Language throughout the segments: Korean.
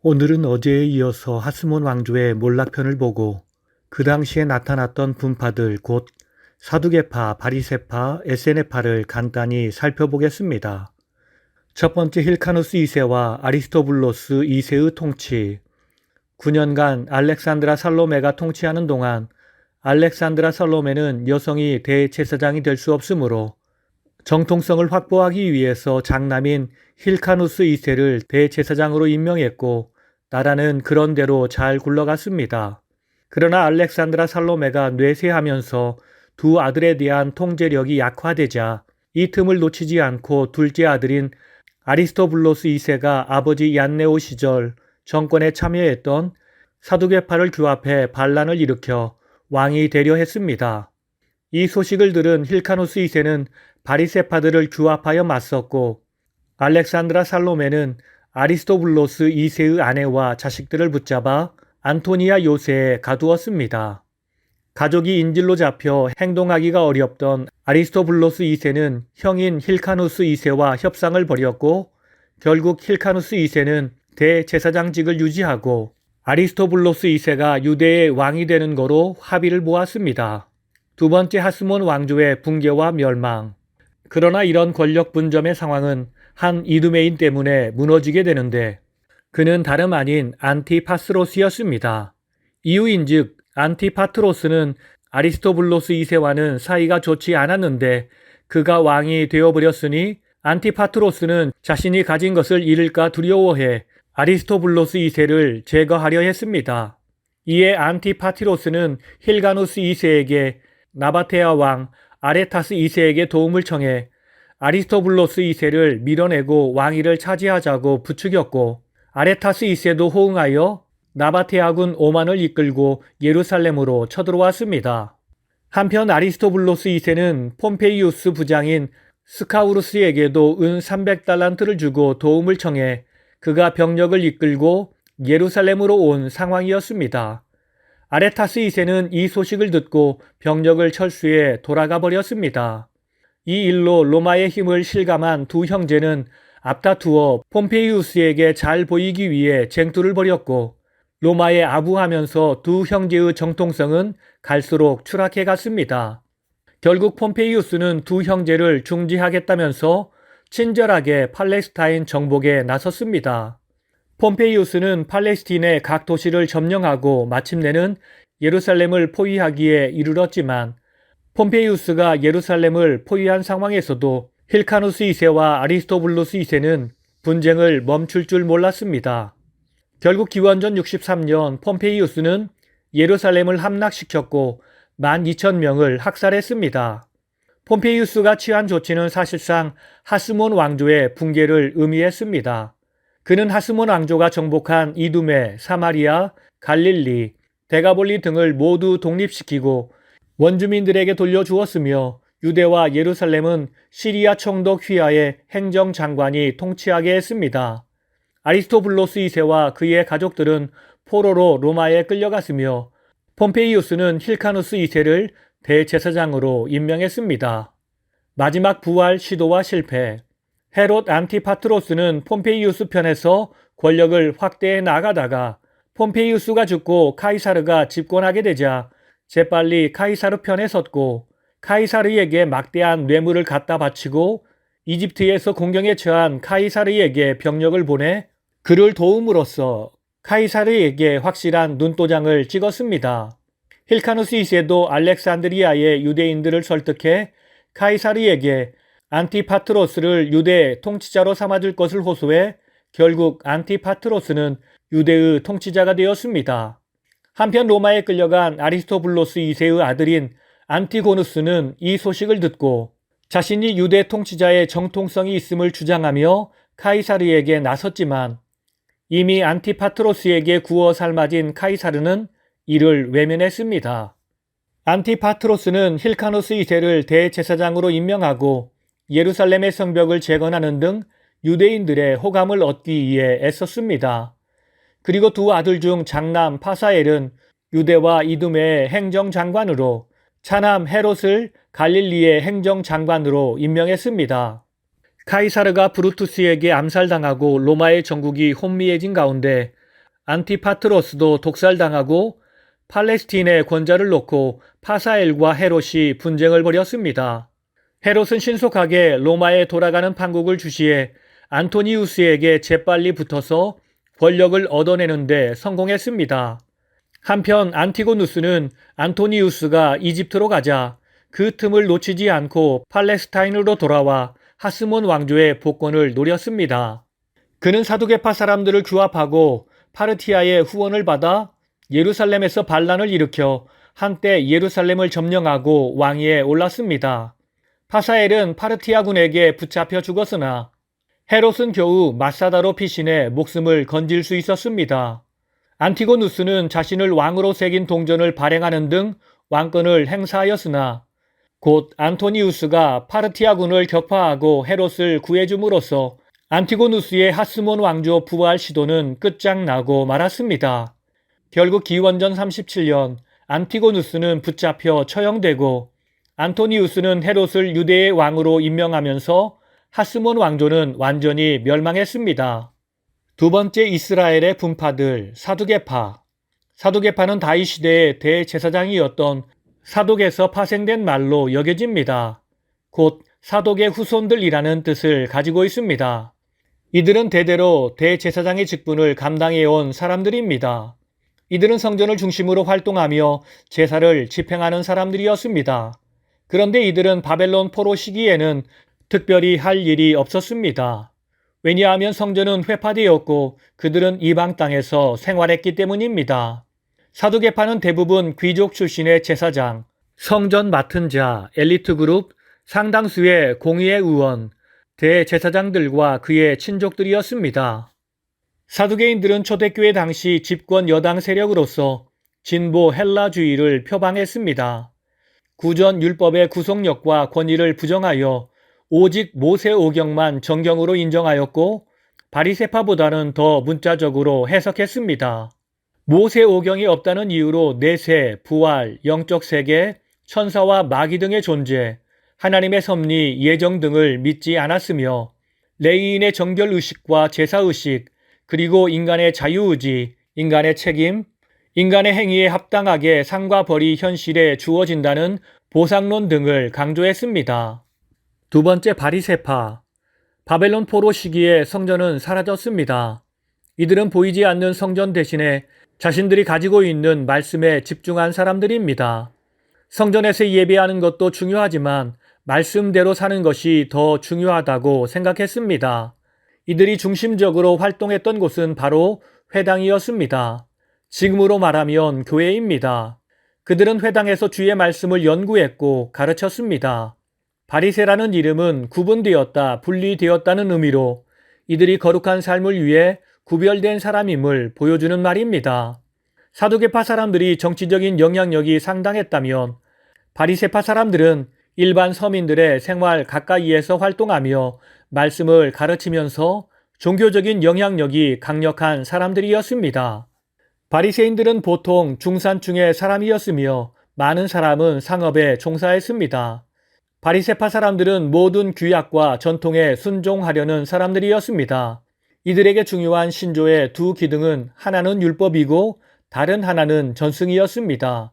오늘은 어제에 이어서 하스몬 왕조의 몰락편을 보고 그 당시에 나타났던 분파들 곧 사두개파, 바리새파, 에세네파를 간단히 살펴보겠습니다. 첫 번째 힐카누스 2세와 아리스토블로스 2세의 통치. 9년간 알렉산드라 살로메가 통치하는 동안 알렉산드라 살로메는 여성이 대제사장이 될 수 없으므로 정통성을 확보하기 위해서 장남인 힐카누스 2세를 대제사장으로 임명했고 나라는 그런대로 잘 굴러갔습니다. 그러나 알렉산드라 살로메가 뇌세하면서 두 아들에 대한 통제력이 약화되자 이 틈을 놓치지 않고 둘째 아들인 아리스토블로스 2세가 아버지 얀네오 시절 정권에 참여했던 사두개파를 규합해 반란을 일으켜 왕이 되려 했습니다. 이 소식을 들은 힐카누스 2세는 바리새파들을 규합하여 맞섰고 알렉산드라 살로메는 아리스토블로스 2세의 아내와 자식들을 붙잡아 안토니아 요새에 가두었습니다. 가족이 인질로 잡혀 행동하기가 어렵던 아리스토블로스 2세는 형인 힐카누스 2세와 협상을 벌였고 결국 힐카누스 2세는 대제사장직을 유지하고 아리스토블로스 2세가 유대의 왕이 되는 거로 합의를 보았습니다. 두 번째 하스몬 왕조의 붕괴와 멸망. 그러나 이런 권력 분점의 상황은 한 이두메인 때문에 무너지게 되는데 그는 다름 아닌 안티파스로스였습니다. 이유인즉 안티파트로스는 아리스토블로스 2세와는 사이가 좋지 않았는데 그가 왕이 되어버렸으니 안티파트로스는 자신이 가진 것을 잃을까 두려워해 아리스토블로스 2세를 제거하려 했습니다. 이에 안티파티로스는 힐가누스 2세에게 나바테아 왕 아레타스 2세에게 도움을 청해 아리스토블로스 2세를 밀어내고 왕위를 차지하자고 부추겼고 아레타스 2세도 호응하여 나바테아군 5만을 이끌고 예루살렘으로 쳐들어왔습니다. 한편 아리스토블로스 2세는 폼페이우스 부장인 스카우루스에게도 은 300달란트를 주고 도움을 청해 그가 병력을 이끌고 예루살렘으로 온 상황이었습니다. 아레타스 2세는 이 소식을 듣고 병력을 철수해 돌아가 버렸습니다. 이 일로 로마의 힘을 실감한 두 형제는 앞다투어 폼페이우스에게 잘 보이기 위해 쟁투를 벌였고 로마에 아부하면서 두 형제의 정통성은 갈수록 추락해 갔습니다. 결국 폼페이우스는 두 형제를 중지하겠다면서 친절하게 팔레스타인 정복에 나섰습니다. 폼페이우스는 팔레스틴의 각 도시를 점령하고 마침내는 예루살렘을 포위하기에 이르렀지만 폼페이우스가 예루살렘을 포위한 상황에서도 힐카누스 2세와 아리스토블루스 2세는 분쟁을 멈출 줄 몰랐습니다. 결국 기원전 63년 폼페이우스는 예루살렘을 함락시켰고 12,000명을 학살했습니다. 폼페이우스가 취한 조치는 사실상 하스몬 왕조의 붕괴를 의미했습니다. 그는 하스몬 왕조가 정복한 이두메, 사마리아, 갈릴리, 데가볼리 등을 모두 독립시키고 원주민들에게 돌려주었으며 유대와 예루살렘은 시리아 총독 휘하의 행정장관이 통치하게 했습니다. 아리스토블로스 2세와 그의 가족들은 포로로 로마에 끌려갔으며 폼페이우스는 힐카누스 2세를 대제사장으로 임명했습니다. 마지막 부활 시도와 실패. 헤롯 안티파트로스는 폼페이우스 편에서 권력을 확대해 나가다가 폼페이우스가 죽고 카이사르가 집권하게 되자 재빨리 카이사르 편에 섰고 카이사르에게 막대한 뇌물을 갖다 바치고 이집트에서 공경에 처한 카이사르에게 병력을 보내 그를 도움으로써 카이사르에게 확실한 눈도장을 찍었습니다. 힐카누스 2세도 알렉산드리아의 유대인들을 설득해 카이사르에게 안티파트로스를 유대 통치자로 삼아줄 것을 호소해 결국 안티파트로스는 유대의 통치자가 되었습니다. 한편 로마에 끌려간 아리스토블로스 2세의 아들인 안티고누스는 이 소식을 듣고 자신이 유대 통치자의 정통성이 있음을 주장하며 카이사르에게 나섰지만 이미 안티파트로스에게 구워 삶아진 카이사르는 이를 외면했습니다. 안티파트로스는 힐카누스 2세를 대제사장으로 임명하고 예루살렘의 성벽을 재건하는 등 유대인들의 호감을 얻기 위해 애썼습니다. 그리고 두 아들 중 장남 파사엘은 유대와 이두메의 행정장관으로 차남 헤롯을 갈릴리의 행정장관으로 임명했습니다. 카이사르가 브루투스에게 암살당하고 로마의 정국이 혼미해진 가운데 안티파트로스도 독살당하고 팔레스틴의 권좌를 놓고 파사엘과 헤롯이 분쟁을 벌였습니다. 헤롯은 신속하게 로마에 돌아가는 판국을 주시해 안토니우스에게 재빨리 붙어서 권력을 얻어내는데 성공했습니다. 한편 안티고누스는 안토니우스가 이집트로 가자 그 틈을 놓치지 않고 팔레스타인으로 돌아와 하스몬 왕조의 복권을 노렸습니다. 그는 사두개파 사람들을 규합하고 파르티아의 후원을 받아 예루살렘에서 반란을 일으켜 한때 예루살렘을 점령하고 왕위에 올랐습니다. 파사엘은 파르티아군에게 붙잡혀 죽었으나 헤롯은 겨우 마사다로 피신해 목숨을 건질 수 있었습니다. 안티고누스는 자신을 왕으로 새긴 동전을 발행하는 등 왕권을 행사하였으나 곧 안토니우스가 파르티아군을 격파하고 헤롯을 구해줌으로써 안티고누스의 하스몬 왕조 부활 시도는 끝장나고 말았습니다. 결국 기원전 37년 안티고누스는 붙잡혀 처형되고 안토니우스는 헤롯을 유대의 왕으로 임명하면서 하스몬 왕조는 완전히 멸망했습니다. 두 번째 이스라엘의 분파들 사두개파. 사두개파는 다윗 시대의 대제사장이었던 사독에서 파생된 말로 여겨집니다. 곧 사독의 후손들이라는 뜻을 가지고 있습니다. 이들은 대대로 대제사장의 직분을 감당해온 사람들입니다. 이들은 성전을 중심으로 활동하며 제사를 집행하는 사람들이었습니다. 그런데 이들은 바벨론 포로 시기에는 특별히 할 일이 없었습니다. 왜냐하면 성전은 회파되었고 그들은 이방 땅에서 생활했기 때문입니다. 사두개파는 대부분 귀족 출신의 제사장, 성전 맡은 자, 엘리트 그룹, 상당수의 공의회 의원, 대제사장들과 그의 친족들이었습니다. 사두개인들은 초대교회 당시 집권 여당 세력으로서 진보 헬라주의를 표방했습니다. 구전 율법의 구속력과 권위를 부정하여 오직 모세 오경만 정경으로 인정하였고 바리새파보다는 더 문자적으로 해석했습니다. 모세 오경이 없다는 이유로 내세, 부활, 영적 세계, 천사와 마귀 등의 존재, 하나님의 섭리, 예정 등을 믿지 않았으며 레위인의 정결의식과 제사의식, 그리고 인간의 자유의지, 인간의 책임, 인간의 행위에 합당하게 상과 벌이 현실에 주어진다는 보상론 등을 강조했습니다. 두 번째 바리새파. 바벨론 포로 시기에 성전은 사라졌습니다. 이들은 보이지 않는 성전 대신에 자신들이 가지고 있는 말씀에 집중한 사람들입니다. 성전에서 예배하는 것도 중요하지만 말씀대로 사는 것이 더 중요하다고 생각했습니다. 이들이 중심적으로 활동했던 곳은 바로 회당이었습니다. 지금으로 말하면 교회입니다. 그들은 회당에서 주의 말씀을 연구했고 가르쳤습니다. 바리새라는 이름은 구분되었다, 분리되었다는 의미로 이들이 거룩한 삶을 위해 구별된 사람임을 보여주는 말입니다. 사두개파 사람들이 정치적인 영향력이 상당했다면 바리새파 사람들은 일반 서민들의 생활 가까이에서 활동하며 말씀을 가르치면서 종교적인 영향력이 강력한 사람들이었습니다. 바리새인들은 보통 중산층의 사람이었으며 많은 사람은 상업에 종사했습니다. 바리새파 사람들은 모든 규약과 전통에 순종하려는 사람들이었습니다. 이들에게 중요한 신조의 두 기둥은 하나는 율법이고 다른 하나는 전승이었습니다.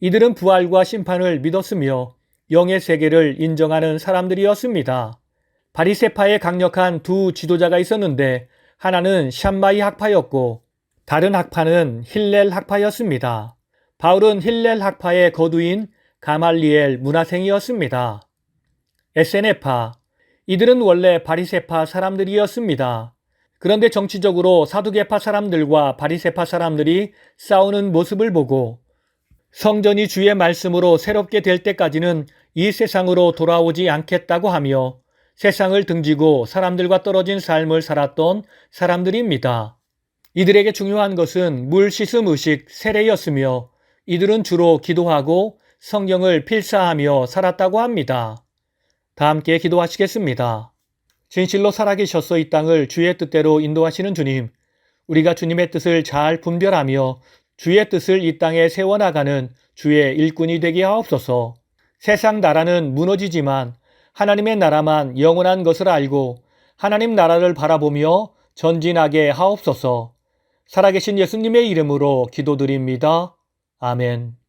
이들은 부활과 심판을 믿었으며 영의 세계를 인정하는 사람들이었습니다. 바리새파에 강력한 두 지도자가 있었는데 하나는 샴마이 학파였고 다른 학파는 힐렐 학파였습니다. 바울은 힐렐 학파의 거두인 가말리엘 문하생이었습니다. 에세네파. 이들은 원래 바리새파 사람들이었습니다. 그런데 정치적으로 사두개파 사람들과 바리새파 사람들이 싸우는 모습을 보고 성전이 주의 말씀으로 새롭게 될 때까지는 이 세상으로 돌아오지 않겠다고 하며 세상을 등지고 사람들과 떨어진 삶을 살았던 사람들입니다. 이들에게 중요한 것은 물 씻음 의식 세례였으며 이들은 주로 기도하고 성경을 필사하며 살았다고 합니다. 다 함께 기도하시겠습니다. 진실로 살아계셔서 이 땅을 주의 뜻대로 인도하시는 주님, 우리가 주님의 뜻을 잘 분별하며 주의 뜻을 이 땅에 세워나가는 주의 일꾼이 되게 하옵소서. 세상 나라는 무너지지만 하나님의 나라만 영원한 것을 알고 하나님 나라를 바라보며 전진하게 하옵소서. 살아계신 예수님의 이름으로 기도드립니다. 아멘.